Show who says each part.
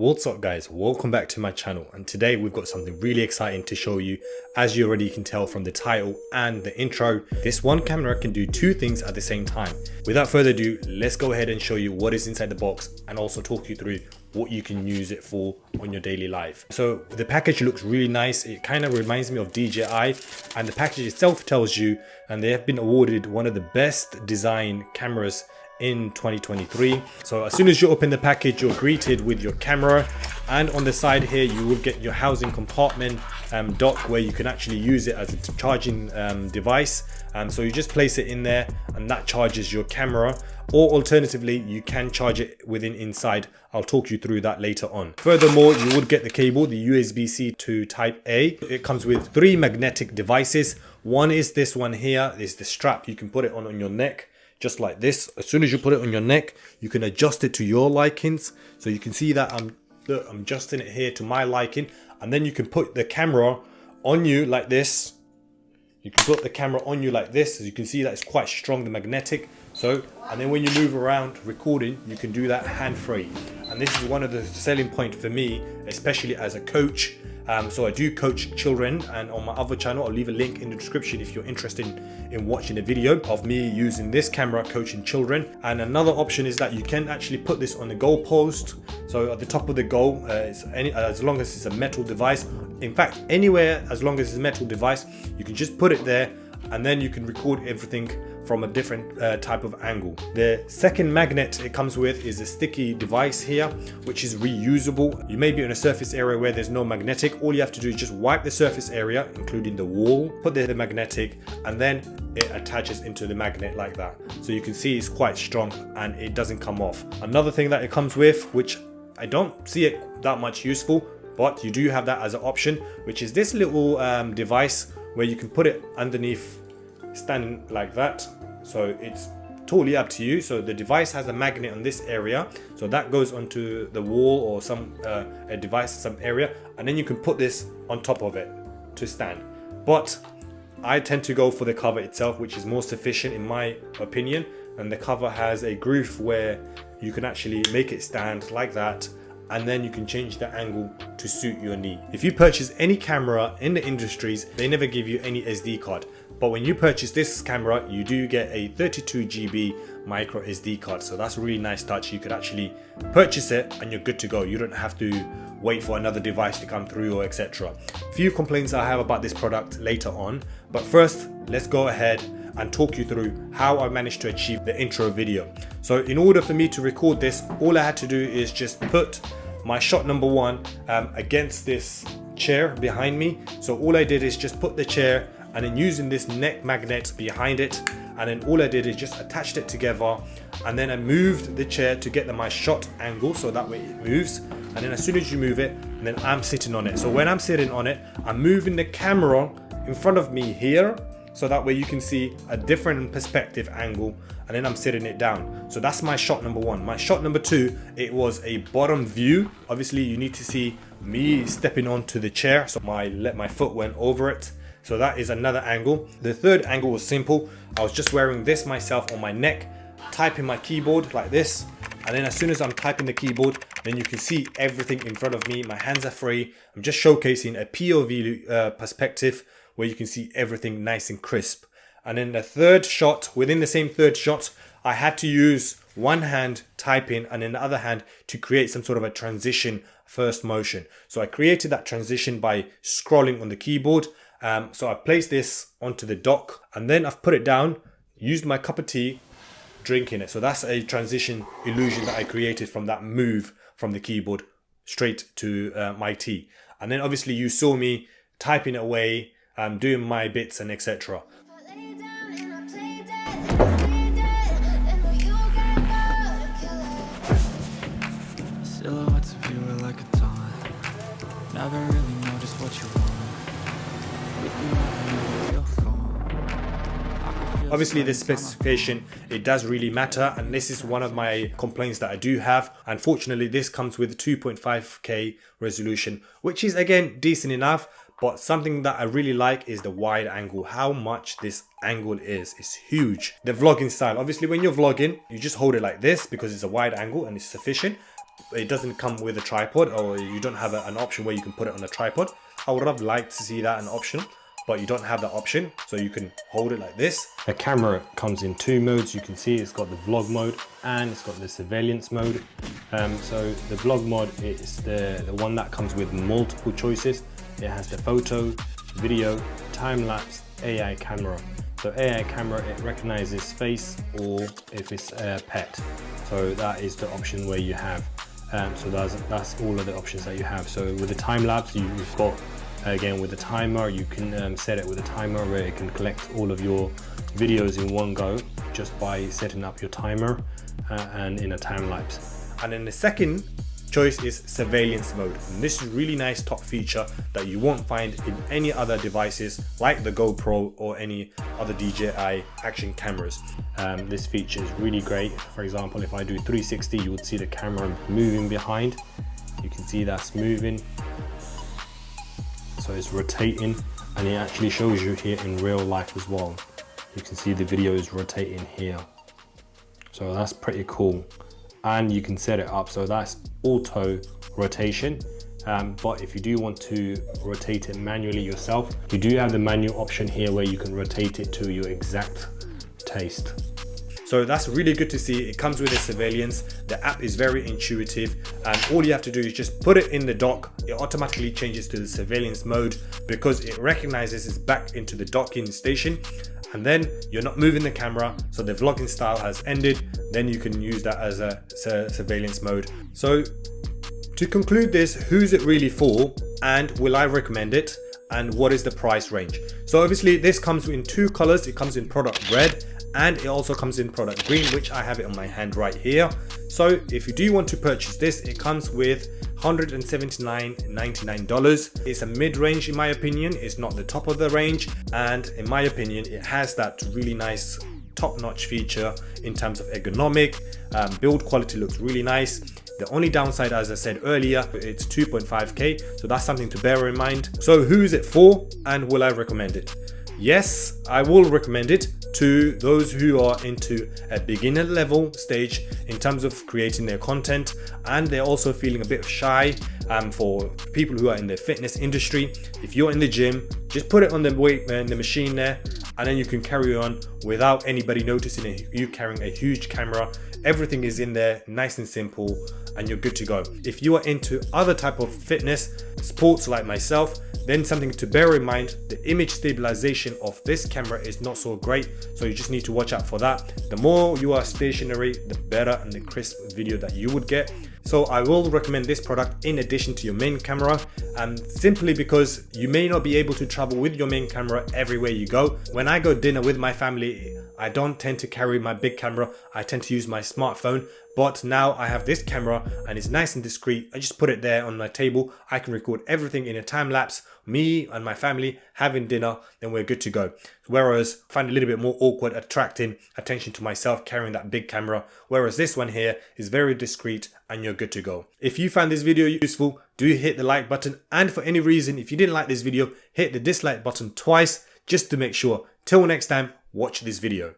Speaker 1: What's up guys, welcome back to my channel, and today we've got something really exciting to show you. As you already can tell from the title and the intro, this one camera can do two things at the same time. Without further ado, let's go ahead and show you what is inside the box and also talk you through what you can use it for on your daily life. So the package looks really nice. It kind of reminds me of DJI, and the package itself tells you, and they have been awarded one of the best design cameras in 2023. So as soon as you open the package, you're greeted with your camera, and on the side here you will get your housing compartment dock where you can actually use it as a charging device. So you just place it in there and that charges your camera, or alternatively you can charge it within inside. I'll talk you through that later on. Furthermore, you would get the cable, the USB-C to Type A. It comes with 3 magnetic devices. One is this one here, is the strap. You can put it on your neck just like this. As soon as you put it on your neck, you can adjust it to your likings. So you can see that I'm adjusting it here to my liking, and then you can put the camera on you like this. You can put the camera on you like this. As you can see, that it's quite strong, the magnetic. So, and then when you move around recording, you can do that hand-free. And this is one of the selling points for me, especially as a coach. So I do coach children, and on my other channel, I'll leave a link in the description if you're interested in watching a video of me using this camera coaching children. And another option is that you can actually put this on the goal post. So at the top of the goal, as long as it's a metal device, in fact, anywhere as long as it's a metal device, you can just put it there, and then you can record everything from a different type of angle. The second magnet it comes with is a sticky device here, which is reusable. You may be in a surface area where there's no magnetic. All you have to do is just wipe the surface area, including the wall, put the magnetic, and then it attaches into the magnet like that. So you can see it's quite strong and it doesn't come off. Another thing that it comes with, which I don't see it that much useful, but you do have that as an option, which is this little device where you can put it underneath, standing like that. So it's totally up to you. So the device has a magnet on this area, so that goes onto the wall or some a device, some area, and then you can put this on top of it to stand. But I tend to go for the cover itself, which is more sufficient in my opinion, and the cover has a groove where you can actually make it stand like that, and then you can change the angle to suit your need. If you purchase any camera in the industries, they never give you any SD card. But when you purchase this camera, you do get a 32 GB micro SD card. So that's a really nice touch. You could actually purchase it and you're good to go. You don't have to wait for another device to come through or etc. Few complaints I have about this product later on. But first, let's go ahead and talk you through how I managed to achieve the intro video. So in order for me to record this, all I had to do is just put my shot number 1 against this chair behind me. So all I did is just put the chair, and then using this neck magnet behind it, and then all I did is just attached it together, and then I moved the chair to get my shot angle so that way it moves. And then as soon as you move it, and then I'm sitting on it. So when I'm sitting on it, I'm moving the camera in front of me here, so that way you can see a different perspective angle, and then I'm sitting it down. So that's my shot number 1. My shot number 2, it was a bottom view. Obviously you need to see me stepping onto the chair, so my foot went over it. So that is another angle. The third angle was simple. I was just wearing this myself on my neck, typing my keyboard like this, and then as soon as I'm typing the keyboard, then you can see everything in front of me. My hands are free. I'm just showcasing a POV perspective where you can see everything nice and crisp. And then the third shot, within the same third shot, I had to use one hand typing and then the other hand to create some sort of a transition first motion. So I created that transition by scrolling on the keyboard. So I placed this onto the dock, and then I've put it down, used my cup of tea, drinking it. So that's a transition illusion that I created from that move from the keyboard straight to my tea. And then obviously you saw me typing it away, doing my bits and etc.
Speaker 2: Silhouettes of you are like a taunt. Never really know just what you want.
Speaker 1: Obviously this specification, it does really matter, and this is one of my complaints that I do have. Unfortunately, this comes with 2.5K resolution, which is again decent enough, but something that I really like is the wide angle. How much this angle is huge. The vlogging style, obviously when you're vlogging, you just hold it like this because it's a wide angle and it's sufficient. it doesn't come with a tripod, or you don't have an option where you can put it on a tripod. I would have liked to see that an option, but you don't have that option, so you can hold it like this. The camera comes in 2 modes. You can see it's got the vlog mode and it's got the surveillance mode. So the vlog mode is the one that comes with multiple choices. It has the photo, video, time-lapse, AI camera. So AI camera, it recognizes face or if it's a pet. So that is the option where you have. So that's all of the options that you have. So with the time-lapse, you've got, again, with the timer, you can set it with a timer where it can collect all of your videos in one go just by setting up your timer and in a time lapse. And then the second choice is surveillance mode. And this is a really nice top feature that you won't find in any other devices like the GoPro or any other DJI action cameras. This feature is really great. For example, if I do 360, you would see the camera moving behind. You can see that's moving. So it's rotating, and it actually shows you here in real life as well. You can see the video is rotating here. So that's pretty cool. And you can set it up so that's auto rotation. But if you do want to rotate it manually yourself, you do have the manual option here where you can rotate it to your exact taste. So that's really good to see. It comes with a surveillance. The app is very intuitive, and all you have to do is just put it in the dock. It automatically changes to the surveillance mode because it recognizes it's back into the docking station, and then you're not moving the camera, so the vlogging style has ended. Then you can use that as a surveillance mode. So to conclude this, who's it really for, and will I recommend it, and what is the price range? So obviously this comes in 2 colors. It comes in product red, and it also comes in product green, which I have it on my hand right here. So if you do want to purchase this, it comes with $179.99. It's a mid-range in my opinion. It's not the top of the range, and in my opinion it has that really nice top-notch feature in terms of ergonomic. Build quality looks really nice. The only downside, as I said earlier, it's 2.5K, so that's something to bear in mind. So who is it for, and will I recommend it? Yes, I will recommend it to those who are into a beginner level stage in terms of creating their content, and they're also feeling a bit shy. For people who are in the fitness industry, if you're in the gym, just put it on the weight in the machine there, and then you can carry on without anybody noticing you carrying a huge camera. Everything is in there, nice and simple, and you're good to go. If you are into other type of fitness sports like myself, then something to bear in mind, the image stabilization of this camera is not so great, so you just need to watch out for that. The more you are stationary, the better and the crisp video that you would get. So I will recommend this product in addition to your main camera, simply because you may not be able to travel with your main camera everywhere you go. When I go dinner with my family, I don't tend to carry my big camera. I tend to use my smartphone. But now I have this camera and it's nice and discreet. I just put it there on my table. I can record everything in a time lapse, me and my family having dinner, then we're good to go. Whereas I find it a little bit more awkward attracting attention to myself carrying that big camera. Whereas this one here is very discreet and you're good to go. If you found this video useful, do hit the like button. And for any reason, if you didn't like this video, hit the dislike button twice just to make sure. Till next time, watch this video.